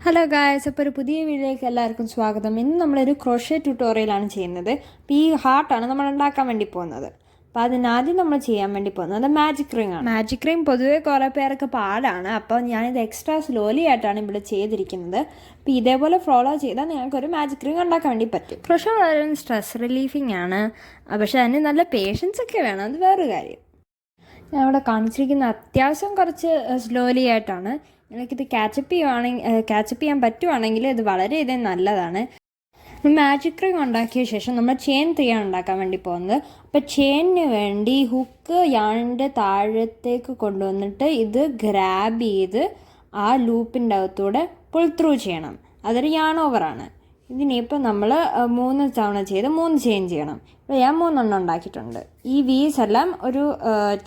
Hello guys, അപ്പോൾ ഒരു പുതിയ വീഡിയോയിലേക്ക് എല്ലാവർക്കും സ്വാഗതം. ഇന്ന് നമ്മളൊരു ക്രോഷേ ട്യൂട്ടോറിയലാണ് ചെയ്യുന്നത്. അപ്പോൾ ഈ ഹാർട്ടാണ് നമ്മൾ ഉണ്ടാക്കാൻ വേണ്ടി പോകുന്നത്. അപ്പോൾ അതിനാദ്യം നമ്മൾ ചെയ്യാൻ വേണ്ടി പോകുന്നത് മാജിക് റിംഗ് ആണ്. മാജിക് റിംഗ് പൊതുവേ കുറേ പേരൊക്കെ പാടാണ്. അപ്പോൾ ഞാനിത് എക്സ്ട്രാ സ്ലോലി ആയിട്ടാണ് ഇവിടെ ചെയ്തിരിക്കുന്നത്. അപ്പോൾ ഇതേപോലെ ഫോളോ ചെയ്താൽ നിങ്ങൾക്കൊരു മാജിക് റിംഗ് ഉണ്ടാക്കാൻ വേണ്ടി പറ്റും. ക്രോഷേ വളരെ സ്ട്രെസ് റിലീഫിംഗ് ആണ്, പക്ഷേ അതിന് നല്ല പേഷ്യൻസ് ഒക്കെ വേണം, അത് വേറൊരു കാര്യം. ഞാൻ ഇവിടെ കാണിച്ചിരിക്കുന്ന അത്യാവശ്യം കുറച്ച് സ്ലോലി ആയിട്ടാണ്. നിങ്ങൾക്കിത് ക്യാച്ചപ്പ് ചെയ്യാൻ പറ്റുവാണെങ്കിൽ ഇത് വളരെയധികം നല്ലതാണ്. മാജിക് റിംഗ് ഉണ്ടാക്കിയ ശേഷം നമ്മൾ ചെയിൻ 3 ആണ് ഉണ്ടാക്കാൻ വേണ്ടി പോകുന്നത്. അപ്പോൾ ചെയിനിന് വേണ്ടി ഹുക്ക് യാണിൻ്റെ താഴത്തേക്ക് കൊണ്ടുവന്നിട്ട് ഇത് ഗ്രാബ് ചെയ്ത് ആ ലൂപ്പിൻ്റെ അകത്തൂടെ പുൾ ത്രൂ ചെയ്യണം. അതൊരു യാൺ ഓവറാണ്. ഇതിനിപ്പോൾ നമ്മൾ 3 തവണ ചെയ്ത് 3 ചെയിൻ ചെയ്യണം. ഇപ്പോൾ ഞാൻ 3 എണ്ണം ഉണ്ടാക്കിയിട്ടുണ്ട്. ഈ വീസ് എല്ലാം ഒരു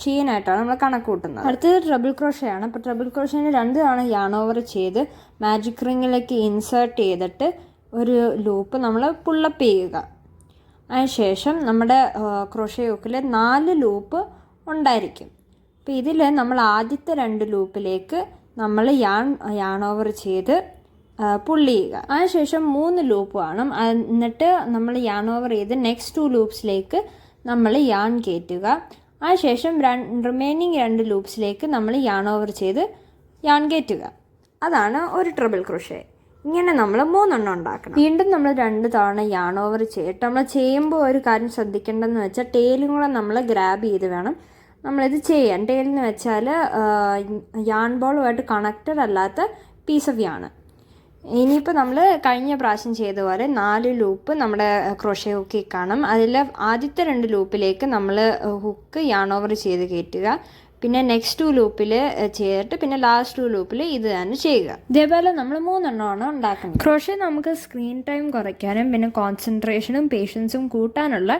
ചെയിനായിട്ടാണ് നമ്മൾ കണക്ക് കൂട്ടുന്നത്. അടുത്തത് ട്രബിൾ ക്രോഷേ ആണ്. അപ്പോൾ ട്രബിൾ ക്രോഷേന് 2 തവണ യാൺ ഓവർ ചെയ്ത് മാജിക് റിങ്ങിലേക്ക് ഇൻസേർട്ട് ചെയ്തിട്ട് ഒരു ലൂപ്പ് നമ്മൾ പുള്ളപ്പ് ചെയ്യുക. അതിനുശേഷം നമ്മുടെ ക്രോഷേ ഹുക്കിൽ 4 ലൂപ്പ് ഉണ്ടായിരിക്കും. അപ്പോൾ ഇതിൽ നമ്മൾ ആദ്യത്തെ 2 ലൂപ്പിലേക്ക് നമ്മൾ യാൺ ഓവർ ചെയ്ത് പുള്ളി ചെയ്യുക. അതിനുശേഷം 3 ലൂപ്പ് വേണം. എന്നിട്ട് നമ്മൾ യാൺ ഓവർ ചെയ്ത് നെക്സ്റ്റ് 2 ലൂപ്സിലേക്ക് നമ്മൾ യാൺ കയറ്റുക. അതിനുശേഷം റിമൈനിങ് 2 ലൂപ്സിലേക്ക് നമ്മൾ യാൺ ഓവർ ചെയ്ത് യാൺ കയറ്റുക. അതാണ് ഒരു ട്രിപ്പിൾ ക്രോഷേ. ഇങ്ങനെ നമ്മൾ 3 എണ്ണം ഉണ്ടാക്കണം. വീണ്ടും നമ്മൾ 2 തവണ യാൺ ഓവർ ചെയ്തിട്ട് നമ്മൾ ചെയ്യുമ്പോൾ ഒരു കാര്യം ശ്രദ്ധിക്കേണ്ടതെന്ന് വെച്ചാൽ ടെയിലും കൂടെ നമ്മൾ ഗ്രാബ് ചെയ്ത് വേണം നമ്മളിത് ചെയ്യാൻ. ടെയിലെന്ന് വെച്ചാൽ യാൺ ബോളുമായിട്ട് കണക്റ്റഡ് അല്ലാത്ത പീസ് ഓഫ് യാണ്. ഇനിയിപ്പോൾ നമ്മൾ കഴിഞ്ഞ പ്രാവശ്യം ചെയ്ത പോലെ 4 ലൂപ്പ് നമ്മുടെ ക്രോഷേ ഹുക്കിൽ കാണും. അതിൽ ആദ്യത്തെ 2 ലൂപ്പിലേക്ക് നമ്മൾ ഹുക്ക് യാൺ ഓവർ ചെയ്ത് കയറ്റുക. പിന്നെ നെക്സ്റ്റ് 2 ലൂപ്പിൽ ചെയ്തിട്ട് പിന്നെ ലാസ്റ്റ് 2 ലൂപ്പിൽ ഇത് തന്നെ ചെയ്യുക. ഇതേപോലെ നമ്മൾ 3 എണ്ണമാണ് ഉണ്ടാക്കുന്നത്. ക്രോഷേ നമുക്ക് സ്ക്രീൻ ടൈം കുറയ്ക്കാനും പിന്നെ കോൺസെൻട്രേഷനും പേഷ്യൻസും കൂട്ടാനുള്ള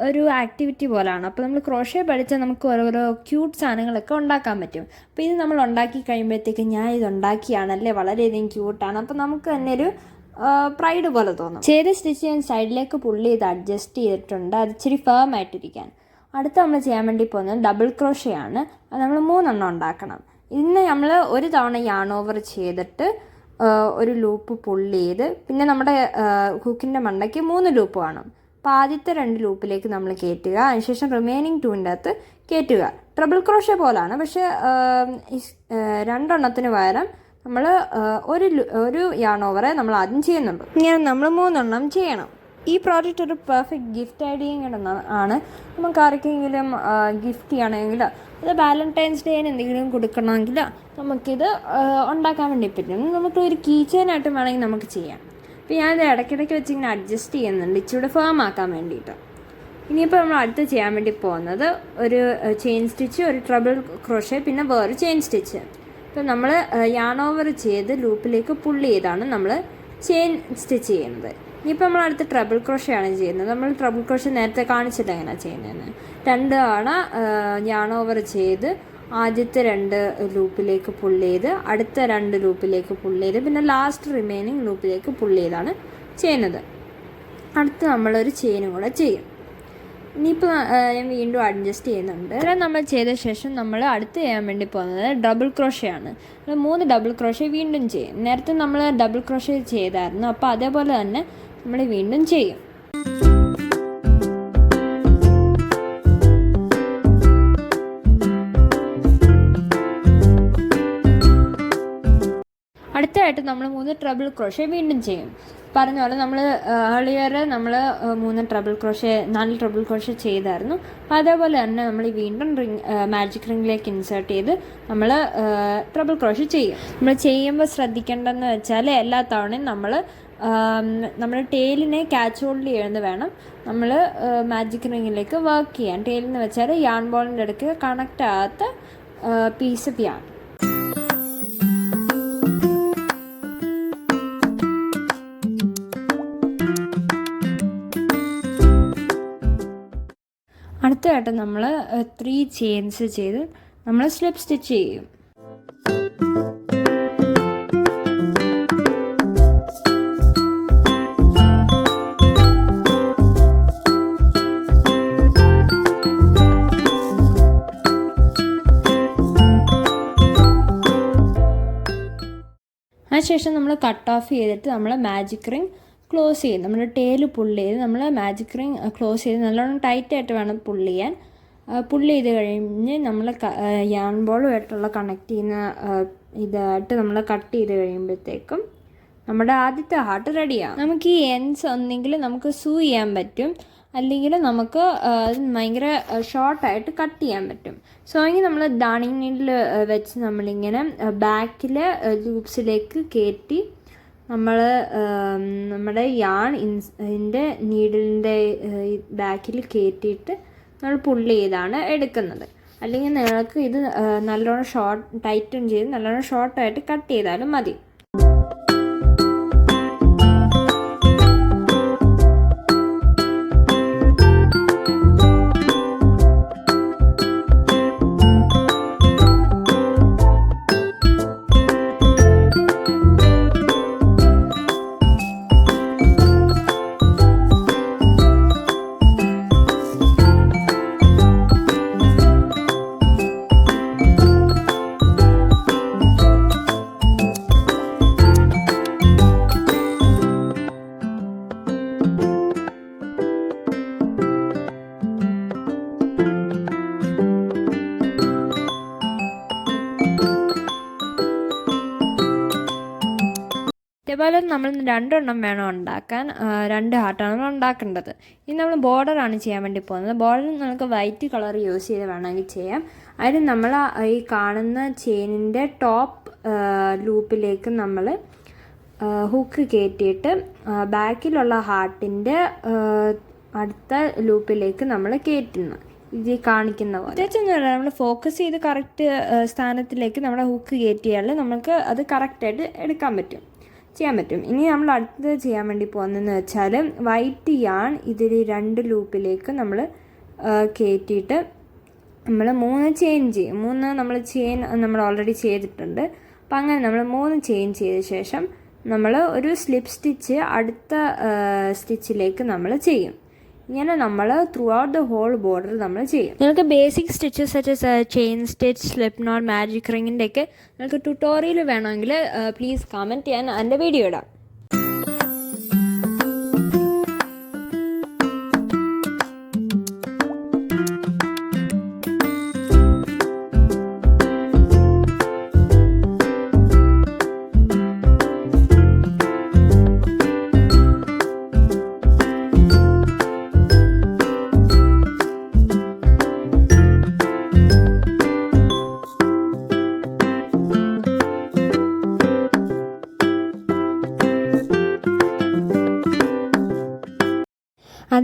ഒരു ആക്ടിവിറ്റി പോലെയാണ്. അപ്പോൾ നമ്മൾ ക്രോഷേ പഠിച്ചാൽ നമുക്ക് ഓരോരോ ക്യൂട്ട് സാധനങ്ങളൊക്കെ ഉണ്ടാക്കാൻ പറ്റും. അപ്പോൾ ഇത് നമ്മൾ ഉണ്ടാക്കി കഴിയുമ്പോഴത്തേക്ക് ഞാൻ ഇത് ഉണ്ടാക്കിയാണല്ലേ, വളരെയധികം ക്യൂട്ടാണ്. അപ്പോൾ നമുക്ക് തന്നെ ഒരു പ്രൈഡ് പോലെ തോന്നും. ചെയ്ത് സ്റ്റിച്ച് ചെയ്യാൻ സൈഡിലേക്ക് പുള്ളി ചെയ്ത് അഡ്ജസ്റ്റ് ചെയ്തിട്ടുണ്ട്, അത് ഇച്ചിരി ഫേം ആയിട്ടിരിക്കാൻ. അടുത്ത് നമ്മൾ ചെയ്യാൻ വേണ്ടി പോകുന്നത് ഡബിൾ ക്രോഷേ ആണ്. അത് നമ്മൾ 3 എണ്ണം ഉണ്ടാക്കണം. ഇന്ന് നമ്മൾ 1 തവണ യാൺ ഓവർ ചെയ്തിട്ട് ഒരു ലൂപ്പ് പുള്ളി ചെയ്ത് പിന്നെ നമ്മുടെ ഹുക്കിൻ്റെ മണ്ടയ്ക്ക് 3 ലൂപ്പ് വേണം. അപ്പോൾ ആദ്യത്തെ 2 ലൂപ്പിലേക്ക് നമ്മൾ കയറ്റുക. അതിനുശേഷം റിമൈനിങ് 2ൻ്റെ അകത്ത് കയറ്റുക. ട്രിപ്പിൾ ക്രോഷേ പോലാണ്, പക്ഷേ 2 എണ്ണത്തിന് പകരം നമ്മൾ ഒരു യാൺ ഓവറെ നമ്മൾ ആദ്യം ചെയ്യുന്നുണ്ട്. ഇങ്ങനെ നമ്മൾ 3 എണ്ണം ചെയ്യണം. ഈ പ്രോജക്റ്റ് ഒരു പെർഫെക്റ്റ് ഗിഫ്റ്റ് ഐഡിയ ആണ്. നമുക്ക് ആർക്കെങ്കിലും ഗിഫ്റ്റ് ചെയ്യണമെങ്കിൽ അത് വാലന്റൈൻസ് ഡേന് എന്തെങ്കിലും കൊടുക്കണമെങ്കിൽ നമുക്കിത് ഉണ്ടാക്കാൻ വേണ്ടി പറ്റും. നമുക്ക് ഒരു കീ ചെയിനായിട്ട് വേണമെങ്കിൽ നമുക്ക് ചെയ്യാം. അപ്പോൾ ഞാനിത് ഇടയ്ക്കിടയ്ക്ക് വെച്ച് ഇങ്ങനെ അഡ്ജസ്റ്റ് ചെയ്യുന്നുണ്ട് ഇച്ചിരി ഫേം ആക്കാൻ വേണ്ടിയിട്ട്. ഇനിയിപ്പോൾ നമ്മൾ അടുത്ത് ചെയ്യാൻ വേണ്ടി പോകുന്നത് ഒരു ചെയിൻ സ്റ്റിച്ച്, ഒരു ട്രബിൾ ക്രോഷേ, പിന്നെ വേറൊരു ചെയിൻ സ്റ്റിച്ച്. ഇപ്പോൾ നമ്മൾ യാൺ ഓവർ ചെയ്ത് ലൂപ്പിലേക്ക് പുള്ളി ചെയ്താണ് നമ്മൾ ചെയിൻ സ്റ്റിച്ച് ചെയ്യുന്നത്. ഇനിയിപ്പോൾ നമ്മൾ അടുത്ത് ട്രബിൾ ക്രോഷേ ആണ് ചെയ്യുന്നത്. നമ്മൾ ട്രബിൾ ക്രോഷേ നേരത്തെ കാണിച്ചില്ല എങ്ങനെയാണ് ചെയ്യുന്നതെന്ന്. 2 തവണ യാൺ ഓവർ ചെയ്ത് ആദ്യത്തെ 2 ലൂപ്പിലേക്ക് പുള്ളി ചെയ്ത് അടുത്ത 2 ലൂപ്പിലേക്ക് പുള്ളി ചെയ്ത് പിന്നെ ലാസ്റ്റ് റിമൈനിങ് ലൂപ്പിലേക്ക് പുള്ളി ചെയ്താണ് ചെയ്യുന്നത്. അടുത്ത് നമ്മളൊരു ചെയിനും കൂടെ ചെയ്യും. ഇനിയിപ്പോൾ ഞാൻ വീണ്ടും അഡ്ജസ്റ്റ് ചെയ്യുന്നുണ്ട്. ഇത്രയും നമ്മൾ ചെയ്ത ശേഷം നമ്മൾ അടുത്ത് ചെയ്യാൻ വേണ്ടി പോകുന്നത് ഡബിൾ ക്രോഷേ ആണ്. 3 ഡബിൾ ക്രോഷേ വീണ്ടും ചെയ്യും. നേരത്തെ നമ്മൾ ഡബിൾ ക്രോഷേ ചെയ്തായിരുന്നു, അപ്പോൾ അതേപോലെ തന്നെ നമ്മൾ വീണ്ടും ചെയ്യും. അടുത്തതായിട്ട് നമ്മൾ 3 ട്രബിൾ ക്രോഷേ വീണ്ടും ചെയ്യും. പറഞ്ഞ പോലെ നമ്മൾ ഏർലിയർ നമ്മൾ 4 ട്രബിൾ ക്രോഷേ ചെയ്തായിരുന്നു. അപ്പോൾ അതേപോലെ തന്നെ നമ്മൾ വീണ്ടും മാജിക് റിങ്ങിലേക്ക് ഇൻസേർട്ട് ചെയ്ത് നമ്മൾ ട്രബിൾ ക്രോഷേ ചെയ്യും. നമ്മൾ ചെയ്യുമ്പോൾ ശ്രദ്ധിക്കേണ്ടതെന്ന് വെച്ചാൽ എല്ലാ തവണയും നമ്മൾ ടെയിലിനെ ക്യാച്ച് ഹോൾഡ് ചെയ്യുന്നത് വേണം നമ്മൾ മാജിക് റിങ്ങിലേക്ക് വർക്ക് ചെയ്യാൻ. ടെയിലെന്ന് വെച്ചാൽ യാൺ ബോളിൻ്റെ ഇടയ്ക്ക് കണക്റ്റ് ആകാത്ത പീസ് ഓഫ് യാൺ. അടുത്തതായിട്ട് നമ്മൾ 3 ചെയിൻസ് ചെയ്ത് നമ്മൾ സ്ലിപ്പ് സ്റ്റിച്ച് ചെയ്യും. അതിനുശേഷം നമ്മൾ കട്ട് ഓഫ് ചെയ്തിട്ട് നമ്മൾ മാജിക് റിങ് ക്ലോസ് ചെയ്യും. നമ്മുടെ ടേല് പുള്ള് ചെയ്ത് നമ്മൾ മാജിക് റിങ് ക്ലോസ് ചെയ്ത് നല്ലോണം ടൈറ്റായിട്ട് വേണം പുള്ള് ചെയ്യാൻ. പുള്ള് ചെയ്ത് കഴിഞ്ഞ് നമ്മൾ യാൺ ബോളുമായിട്ടുള്ള കണക്ട് ചെയ്യുന്ന ഇതായിട്ട് നമ്മൾ കട്ട് ചെയ്ത് കഴിയുമ്പോഴത്തേക്കും നമ്മുടെ ആദ്യത്തെ ഹാർട്ട് റെഡിയാണ്. നമുക്ക് ഈ എൻഡ്സ് ഒന്നെങ്കിൽ നമുക്ക് സൂ ചെയ്യാൻ പറ്റും, അല്ലെങ്കിൽ നമുക്ക് ഭയങ്കര ഷോർട്ടായിട്ട് കട്ട് ചെയ്യാൻ പറ്റും. സോ എങ്കിൽ നമ്മൾ ഡാണിങ് നീഡിൽ വെച്ച് നമ്മളിങ്ങനെ ബാക്കിൽ ലൂപ്സിലേക്ക് കയറ്റി നമ്മൾ നമ്മുടെ യാൺ ഇതിൻ്റെ നീഡിലിൻ്റെ ബാക്കിൽ കയറ്റിയിട്ട് നമ്മൾ പുള്ള് ചെയ്താണ് എടുക്കുന്നത്. അല്ലെങ്കിൽ നിങ്ങൾക്ക് ഇത് നല്ലോണം ടൈറ്റൻ ചെയ്ത് നല്ലോണം ഷോർട്ടായിട്ട് കട്ട് ചെയ്താലും മതി. ഇതേപോലെ നമ്മൾ 2 എണ്ണം വേണം ഉണ്ടാക്കാൻ. 2 ഹാർട്ടാണ് നമ്മൾ ഉണ്ടാക്കേണ്ടത്. ഇനി നമ്മൾ ബോർഡറാണ് ചെയ്യാൻ വേണ്ടി പോകുന്നത്. ബോർഡർ നമുക്ക് വൈറ്റ് കളർ യൂസ് ചെയ്ത് വേണമെങ്കിൽ ചെയ്യാം. അതിന് നമ്മൾ ഈ കാണുന്ന ചെയിനിൻ്റെ ടോപ്പ് ലൂപ്പിലേക്ക് നമ്മൾ ഹുക്ക് കയറ്റിയിട്ട് ബാക്കിലുള്ള ഹാർട്ടിൻ്റെ അടുത്ത ലൂപ്പിലേക്ക് നമ്മൾ കയറ്റുന്നു. ഇത് കാണിക്കുന്ന പോലെ പ്രത്യേകിച്ചൊന്നുമില്ല. നമ്മൾ ഫോക്കസ് ചെയ്ത് കറക്റ്റ് സ്ഥാനത്തിലേക്ക് നമ്മുടെ ഹുക്ക് കയറ്റിയാൽ നമുക്ക് അത് കറക്റ്റായിട്ട് ചെയ്യാൻ പറ്റും. ഇനി നമ്മൾ അടുത്തത് ചെയ്യാൻ വേണ്ടി പോകുന്നതെന്ന് വെച്ചാൽ വൈറ്റ് യാൺ ഇതിൽ 2 ലൂപ്പിലേക്ക് നമ്മൾ കയറ്റിയിട്ട് നമ്മൾ 3 ചെയിൻ ചെയ്യും. 3 നമ്മൾ ഓൾറെഡി ചെയ്തിട്ടുണ്ട്. അപ്പം അങ്ങനെ നമ്മൾ 3 ചെയിൻ ചെയ്ത ശേഷം നമ്മൾ ഒരു സ്ലിപ്പ് സ്റ്റിച്ച് അടുത്ത സ്റ്റിച്ചിലേക്ക് നമ്മൾ ചെയ്യും. ഇങ്ങനെ നമ്മൾ throughout the whole border നമ്മൾ ചെയ്യും. നിങ്ങൾക്ക് basic stitches such chain stitch, slip knot, magic റിങ്ങിൻ്റെ ഒക്കെ നിങ്ങൾക്ക് ട്യൂട്ടോറിയൽ വേണമെങ്കിൽ പ്ലീസ് കമൻറ്റ് ചെയ്യാൻ എൻ്റെ വീഡിയോ ഇടാം.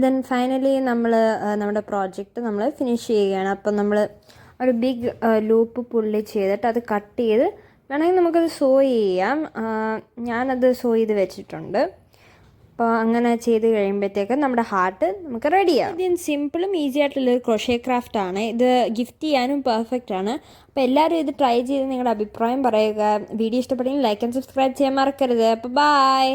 ദെൻ ഫൈനലി നമ്മൾ നമ്മുടെ പ്രോജക്റ്റ് നമ്മൾ ഫിനിഷ് ചെയ്യുകയാണ്. അപ്പം നമ്മൾ ഒരു ബിഗ് ലൂപ്പ് പുള്ളി ചെയ്തിട്ട് അത് കട്ട് ചെയ്ത് വേണമെങ്കിൽ നമുക്കത് സോ ചെയ്യാം. ഞാനത് സോ ചെയ്ത് വെച്ചിട്ടുണ്ട്. അപ്പോൾ അങ്ങനെ ചെയ്ത് കഴിയുമ്പോഴത്തേക്കും നമ്മുടെ ഹാർട്ട് നമുക്ക് റെഡിയാവും. ഇതിന് സിമ്പിളും ഈസി ആയിട്ടുള്ളൊരു ക്രോഷേ ക്രാഫ്റ്റാണ്. ഇത് ഗിഫ്റ്റ് ചെയ്യാനും പെർഫെക്റ്റ് ആണ്. അപ്പോൾ എല്ലാവരും ഇത് ട്രൈ ചെയ്ത് നിങ്ങളുടെ അഭിപ്രായം പറയുക. വീഡിയോ ഇഷ്ടപ്പെട്ടെങ്കിൽ ലൈക്ക് ആൻഡ് സബ്സ്ക്രൈബ് ചെയ്യാൻ മറക്കരുത്. അപ്പോൾ ബൈ.